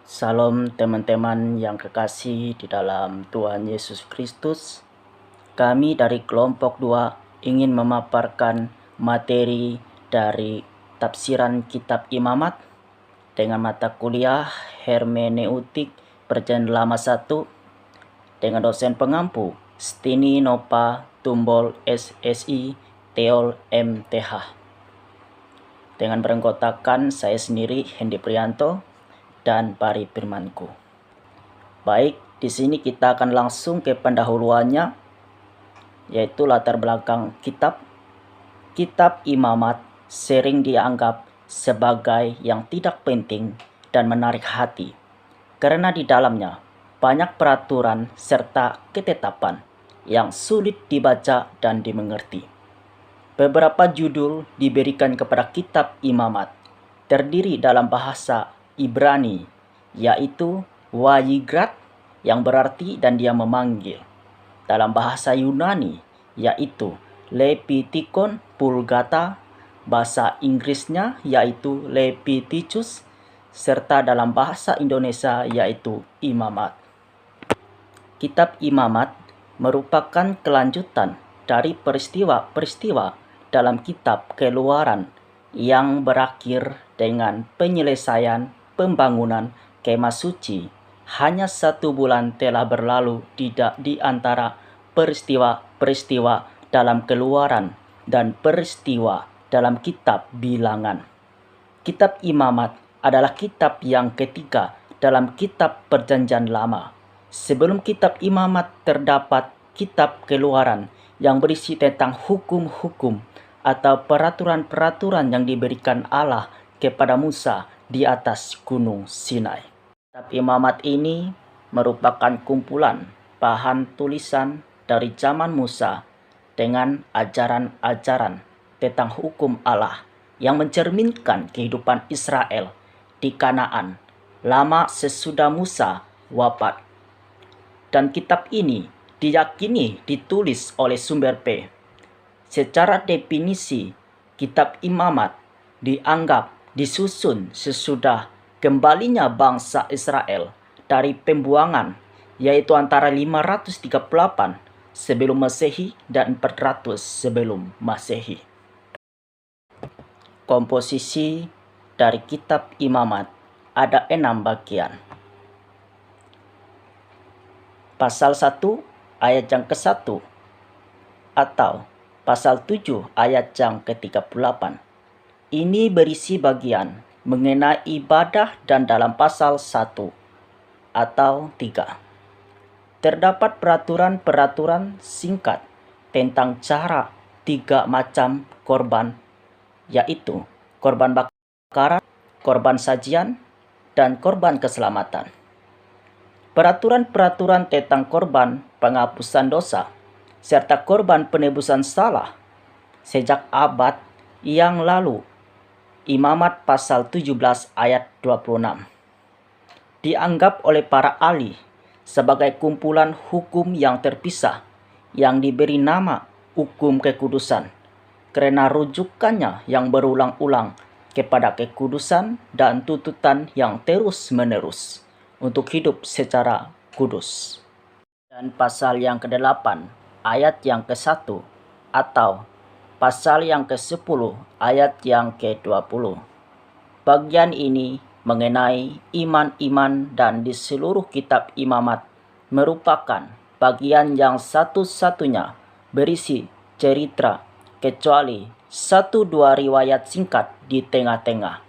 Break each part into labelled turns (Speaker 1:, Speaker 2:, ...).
Speaker 1: Salam teman-teman yang kekasih di dalam Tuhan Yesus Kristus. Kami dari kelompok 2 ingin memaparkan materi dari tafsiran kitab Imamat dengan mata kuliah Hermeneutik Perjanjian Lama 1 dengan dosen pengampu Stini Nopa Tumbol SSI Teol MTH. Dengan beranggotakan saya sendiri Hendi Prianto dan Pari Firmanku. Baik, di sini kita akan langsung ke pendahuluannya, yaitu latar belakang kitab. Kitab Imamat sering dianggap sebagai yang tidak penting dan menarik hati, karena di dalamnya banyak peraturan serta ketetapan yang sulit dibaca dan dimengerti. Beberapa judul diberikan kepada kitab Imamat, terdiri dalam bahasa Ibrani, yaitu Wayigrat, yang berarti dan dia memanggil. Dalam bahasa Yunani, yaitu Lepitikon Pulgata, bahasa Inggrisnya yaitu Leviticus, serta dalam bahasa Indonesia yaitu Imamat. Kitab Imamat merupakan kelanjutan dari peristiwa-peristiwa dalam kitab Keluaran yang berakhir dengan penyelesaian pembangunan kemah suci. Hanya 1 bulan telah berlalu di antara peristiwa-peristiwa dalam Keluaran dan peristiwa dalam kitab Bilangan. Kitab Imamat adalah kitab yang ketiga dalam kitab Perjanjian Lama. Sebelum kitab Imamat terdapat kitab Keluaran yang berisi tentang hukum-hukum atau peraturan-peraturan yang diberikan Allah kepada Musa di atas Gunung Sinai. Kitab Imamat ini merupakan kumpulan bahan tulisan dari zaman Musa dengan ajaran-ajaran tentang hukum Allah yang mencerminkan kehidupan Israel di Kanaan lama sesudah Musa wafat. Dan kitab ini diyakini ditulis oleh sumber P. Secara definisi, kitab Imamat dianggap disusun sesudah kembalinya bangsa Israel dari pembuangan, yaitu antara 538 sebelum Masehi dan 400 sebelum Masehi. Komposisi dari kitab Imamat ada 6 bagian. Pasal 1 ayat yang ke-1 atau pasal 7 ayat yang ke-38. Ini berisi bagian mengenai ibadah dan dalam pasal 1 atau 3. Terdapat peraturan-peraturan singkat tentang cara 3 macam korban, yaitu korban bakaran, korban sajian, dan korban keselamatan. Peraturan-peraturan tentang korban penghapusan dosa serta korban penebusan salah sejak abad yang lalu. Imamat pasal 17 ayat 26 dianggap oleh para ahli sebagai kumpulan hukum yang terpisah yang diberi nama hukum kekudusan karena rujukannya yang berulang-ulang kepada kekudusan dan tuntutan yang terus-menerus untuk hidup secara kudus. Dan pasal yang ke-8 ayat yang ke-1 atau pasal yang ke-10 ayat yang ke-20. Bagian ini mengenai iman-iman dan di seluruh kitab Imamat merupakan bagian yang satu-satunya berisi cerita kecuali 1-2 riwayat singkat di tengah-tengah.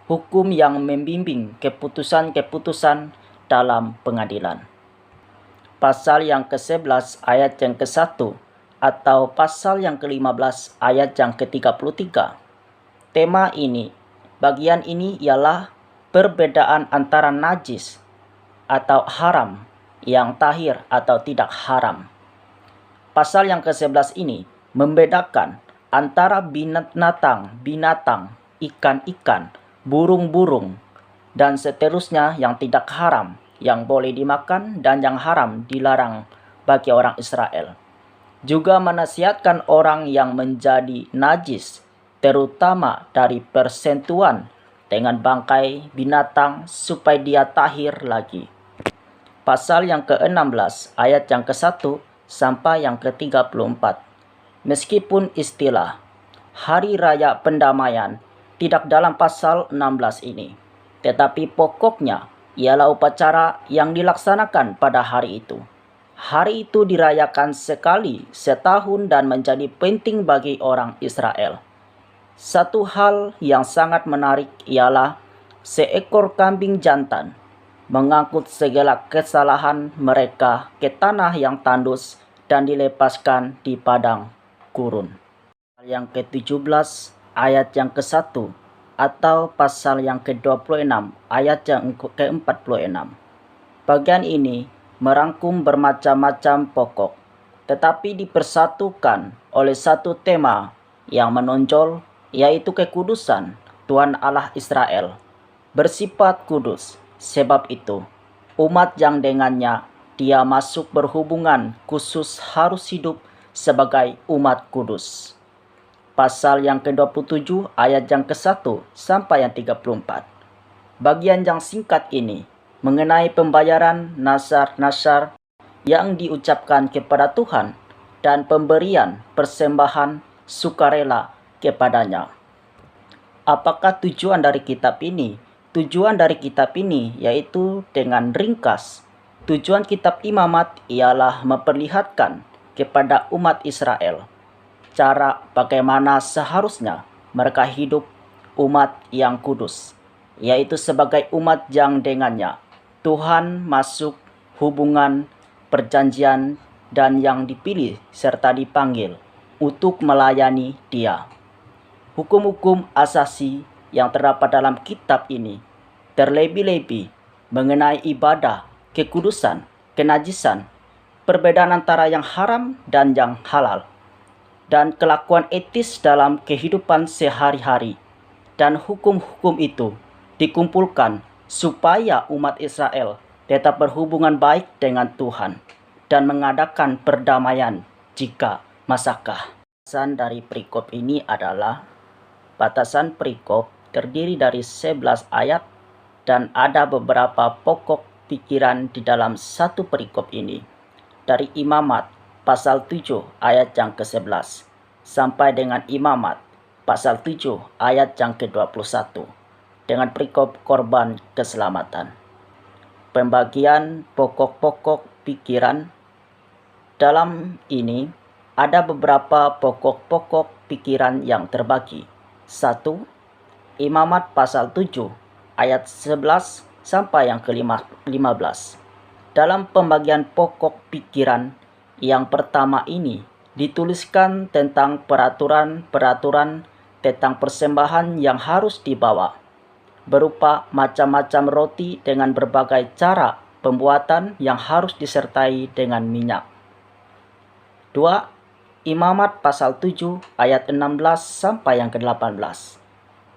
Speaker 1: Hukum yang membimbing keputusan-keputusan dalam pengadilan. Pasal yang ke-11 ayat yang ke-1 atau pasal yang ke-15 ayat yang ke-33. Tema ini, bagian ini ialah perbedaan antara najis atau haram, yang tahir atau tidak haram. Pasal yang ke-11 ini membedakan antara binatang, ikan-ikan, burung-burung, dan seterusnya yang tidak haram, yang boleh dimakan dan yang haram dilarang bagi orang Israel. Juga menasihatkan orang yang menjadi najis, terutama dari persentuhan dengan bangkai binatang supaya dia tahir lagi. Pasal yang ke-16 ayat yang ke-1 sampai yang ke-34. Meskipun istilah Hari Raya Pendamaian tidak dalam pasal 16 ini, tetapi pokoknya ialah upacara yang dilaksanakan pada hari itu. Hari itu dirayakan sekali setahun dan menjadi penting bagi orang Israel. Satu hal yang sangat menarik ialah seekor kambing jantan mengangkut segala kesalahan mereka ke tanah yang tandus dan dilepaskan di padang gurun. Yang ke-17 ayat yang ke-1 atau pasal yang ke-26 ayat yang ke-46. Bagian ini merangkum bermacam-macam pokok, tetapi dipersatukan oleh satu tema yang menonjol, yaitu kekudusan Tuhan Allah Israel. Bersifat kudus, sebab itu umat yang dengannya dia masuk berhubungan khusus harus hidup sebagai umat kudus. Pasal yang ke-27 ayat yang ke-1 sampai yang 34. Bagian yang singkat ini mengenai pembayaran nasar yang diucapkan kepada Tuhan dan pemberian persembahan sukarela kepadanya. Apakah tujuan dari kitab ini? Tujuan dari kitab ini yaitu dengan ringkas. Tujuan kitab Imamat ialah memperlihatkan kepada umat Israel cara bagaimana seharusnya mereka hidup umat yang kudus, yaitu sebagai umat yang dengannya Tuhan masuk hubungan perjanjian dan yang dipilih serta dipanggil untuk melayani Dia. Hukum-hukum asasi yang terdapat dalam kitab ini terlebih-lebih mengenai ibadah, kekudusan, kenajisan, perbedaan antara yang haram dan yang halal, dan kelakuan etis dalam kehidupan sehari-hari. Dan hukum-hukum itu dikumpulkan supaya umat Israel tetap berhubungan baik dengan Tuhan dan mengadakan perdamaian jika masakah. Batasan dari perikop ini adalah batasan perikop terdiri dari 11 ayat dan ada beberapa pokok pikiran di dalam satu perikop ini. Dari Imamat pasal 7 ayat yang ke-11 sampai dengan Imamat pasal 7 ayat yang ke-21 dengan perikop korban keselamatan. Pembagian pokok-pokok pikiran dalam ini ada beberapa pokok-pokok pikiran yang terbagi. 1. Imamat pasal 7 ayat 11 sampai yang ke-15. Dalam pembagian pokok pikiran yang pertama ini dituliskan tentang peraturan-peraturan tentang persembahan yang harus dibawa, berupa macam-macam roti dengan berbagai cara pembuatan yang harus disertai dengan minyak. 2. Imamat pasal 7 ayat 16 sampai yang ke-18.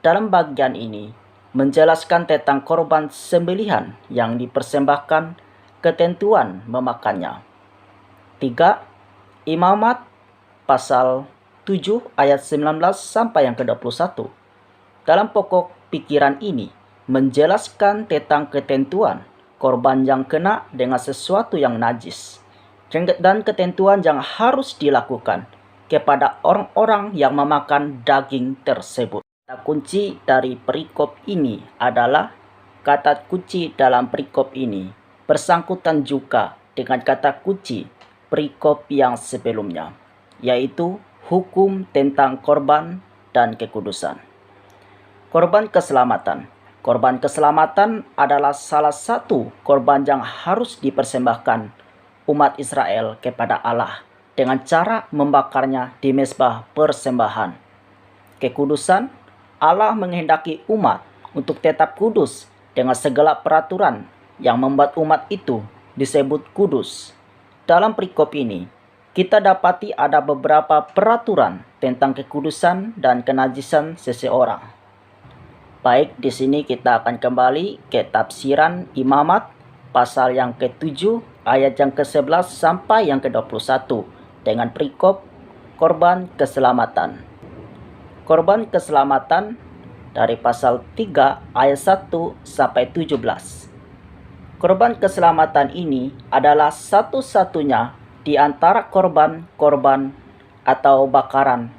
Speaker 1: Dalam bagian ini menjelaskan tentang korban sembelihan yang dipersembahkan, ketentuan memakannya. 3. Imamat pasal 7 ayat 19 sampai yang ke-21. Dalam pokok pikiran ini menjelaskan tentang ketentuan korban yang kena dengan sesuatu yang najis dan ketentuan yang harus dilakukan kepada orang-orang yang memakan daging tersebut. Kata kunci dari perikop ini adalah kata kunci dalam perikop ini bersangkutan juga dengan kata kunci perikop yang sebelumnya, yaitu hukum tentang korban dan kekudusan. Korban keselamatan. Korban keselamatan adalah salah satu korban yang harus dipersembahkan umat Israel kepada Allah dengan cara membakarnya di mezbah persembahan. Kekudusan. Allah menghendaki umat untuk tetap kudus dengan segala peraturan yang membuat umat itu disebut kudus. Dalam perikop ini, kita dapati ada beberapa peraturan tentang kekudusan dan kenajisan seseorang. Baik, di sini kita akan kembali ke tafsiran Imamat pasal yang ke-7 ayat yang ke-11 sampai yang ke-21 dengan perikop korban keselamatan. Korban keselamatan dari pasal 3 ayat 1 sampai 17. Korban keselamatan ini adalah satu-satunya di antara korban-korban atau bakaran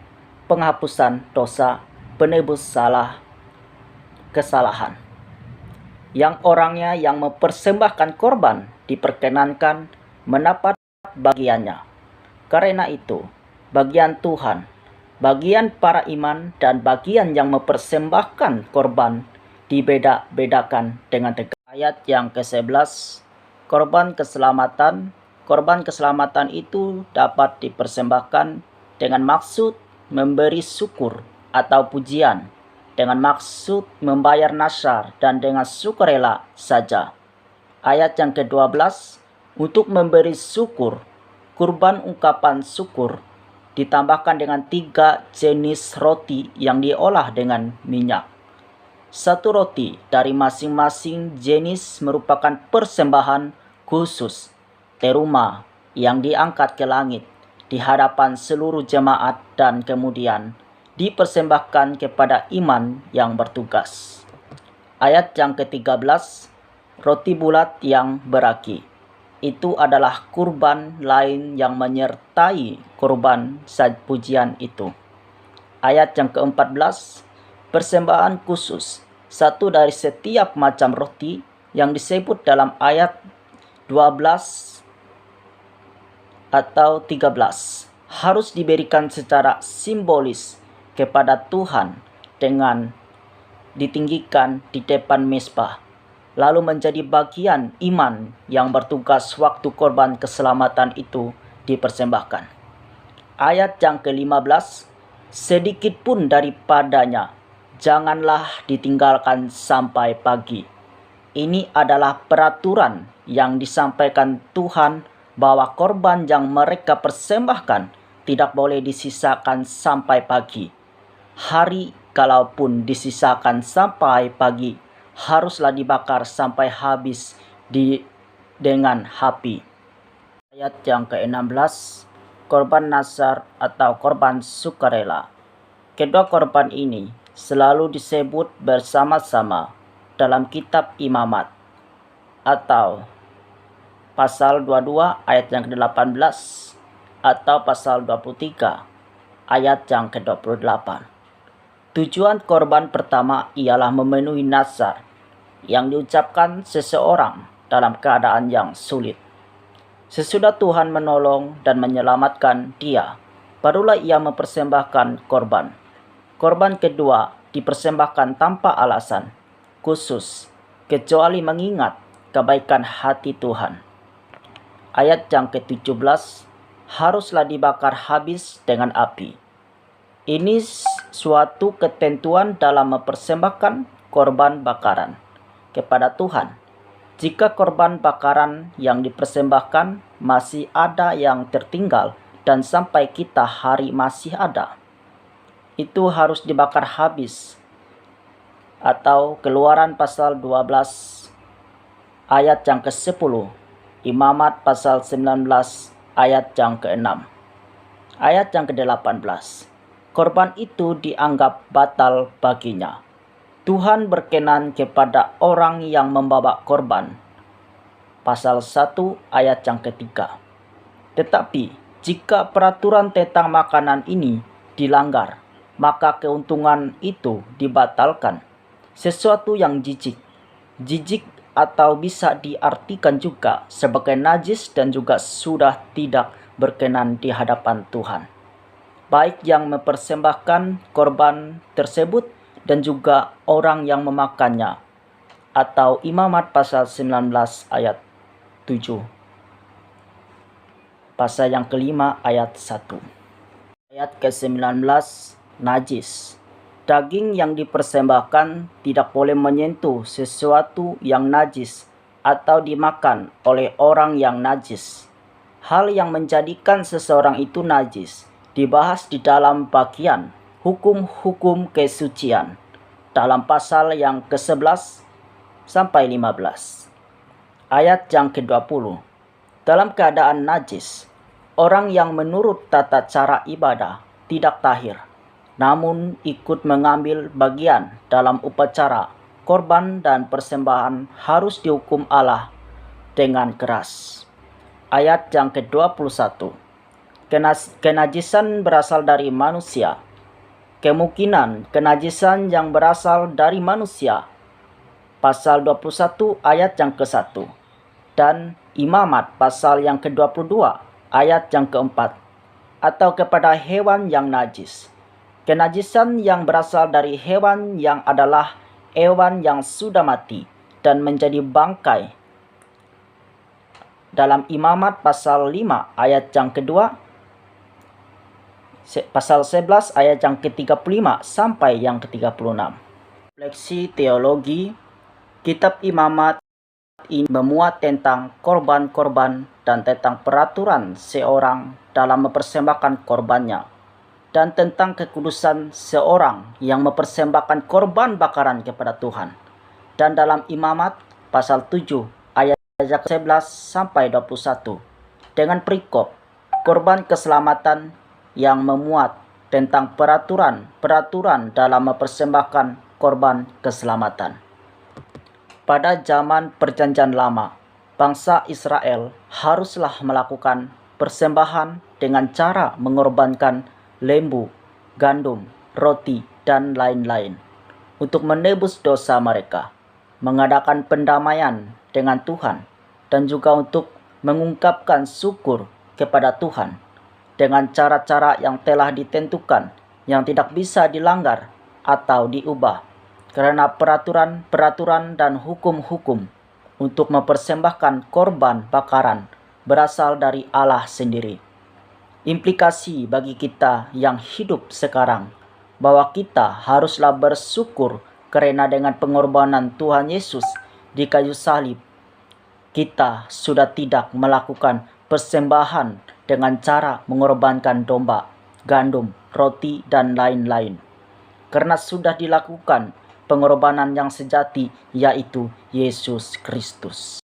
Speaker 1: penghapusan dosa penebus kesalahan. Yang orangnya yang mempersembahkan korban diperkenankan mendapat bagiannya. Karena itu, bagian Tuhan, bagian para iman, dan bagian yang mempersembahkan korban dibeda-bedakan dengan tegas. Ayat yang ke-11, korban keselamatan. Korban keselamatan itu dapat dipersembahkan dengan maksud memberi syukur atau pujian, dengan maksud membayar nasyar, dan dengan sukarela saja. Ayat yang ke-12, untuk memberi syukur, kurban ungkapan syukur ditambahkan dengan 3 jenis roti yang diolah dengan minyak. Satu roti dari masing-masing jenis merupakan persembahan khusus teruma yang diangkat ke langit di hadapan seluruh jemaat dan kemudian dipersembahkan kepada iman yang bertugas. Ayat yang ke-13, roti bulat yang beraki. Itu adalah kurban lain yang menyertai kurban pujian itu. Ayat yang ke-14, persembahan khusus, satu dari setiap macam roti yang disebut dalam ayat 12 atau 13 harus diberikan secara simbolis kepada Tuhan dengan ditinggikan di depan mezbah, lalu menjadi bagian iman yang bertugas waktu korban keselamatan itu dipersembahkan. Ayat yang ke-15, sedikit pun daripadanya janganlah ditinggalkan sampai pagi. Ini adalah peraturan yang disampaikan Tuhan bahwa korban yang mereka persembahkan tidak boleh disisakan sampai pagi. Hari kalaupun disisakan sampai pagi, haruslah dibakar sampai habis dengan api. Ayat yang ke-16, korban nazar atau korban sukarela. Kedua korban ini selalu disebut bersama-sama dalam kitab Imamat atau pasal 22 ayat yang ke-18 atau pasal 23 ayat yang ke-28. Tujuan korban pertama ialah memenuhi nazar yang diucapkan seseorang dalam keadaan yang sulit. Sesudah Tuhan menolong dan menyelamatkan dia, barulah ia mempersembahkan korban. Korban kedua dipersembahkan tanpa alasan khusus, kecuali mengingat kebaikan hati Tuhan. Ayat yang ke-17, haruslah dibakar habis dengan api. Ini suatu ketentuan dalam mempersembahkan korban bakaran kepada Tuhan. Jika korban bakaran yang dipersembahkan masih ada yang tertinggal dan sampai kita hari masih ada, itu harus dibakar habis. Atau Keluaran pasal 12 ayat yang ke-10, Imamat pasal 19 ayat yang ke-6. Ayat yang ke-18, korban itu dianggap batal baginya. Tuhan berkenan kepada orang yang membawa korban. Pasal 1 ayat yang ke-3. Tetapi jika peraturan tentang makanan ini dilanggar, maka keuntungan itu dibatalkan. Sesuatu yang jijik atau bisa diartikan juga sebagai najis dan juga sudah tidak berkenan di hadapan Tuhan. Baik yang mempersembahkan korban tersebut dan juga orang yang memakannya. Atau Imamat pasal 19 ayat 7. Pasal yang kelima ayat 1. Ayat ke-19, najis. Daging yang dipersembahkan tidak boleh menyentuh sesuatu yang najis atau dimakan oleh orang yang najis. Hal yang menjadikan seseorang itu najis dibahas di dalam bagian hukum-hukum kesucian dalam pasal yang ke-11 sampai 15. Ayat yang ke-20. Dalam keadaan najis, orang yang menurut tata cara ibadah tidak tahir namun ikut mengambil bagian dalam upacara korban dan persembahan harus dihukum Allah dengan keras. Ayat yang ke-21. Kenajisan berasal dari manusia. Kemungkinan kenajisan yang berasal dari manusia. Pasal 21 ayat yang ke-1. Dan imamat pasal yang ke-22 ayat yang ke-4. Atau kepada hewan yang najis. Kenajisan yang berasal dari hewan yang adalah hewan yang sudah mati dan menjadi bangkai. Dalam imamat pasal 5 ayat yang kedua, pasal 11 ayat yang ke-35 sampai yang ke-36. Refleksi teologi, kitab imamat ini memuat tentang korban-korban dan tentang peraturan seorang dalam mempersembahkan korbannya, dan tentang kekudusan seorang yang mempersembahkan korban bakaran kepada Tuhan. Dan dalam imamat pasal 7 ayat 11 sampai 21 dengan perikop korban keselamatan yang memuat tentang peraturan dalam mempersembahkan korban keselamatan. Pada zaman Perjanjian Lama, bangsa Israel haruslah melakukan persembahan dengan cara mengorbankan lembu, gandum, roti, dan lain-lain untuk menebus dosa mereka, mengadakan pendamaian dengan Tuhan, dan juga untuk mengungkapkan syukur kepada Tuhan dengan cara-cara yang telah ditentukan yang tidak bisa dilanggar atau diubah karena peraturan dan hukum-hukum untuk mempersembahkan korban bakaran berasal dari Allah sendiri. Implikasi bagi kita yang hidup sekarang bahwa kita haruslah bersyukur karena dengan pengorbanan Tuhan Yesus di kayu salib, kita sudah tidak melakukan persembahan dengan cara mengorbankan domba, gandum, roti, dan lain-lain. Karena sudah dilakukan pengorbanan yang sejati, yaitu Yesus Kristus.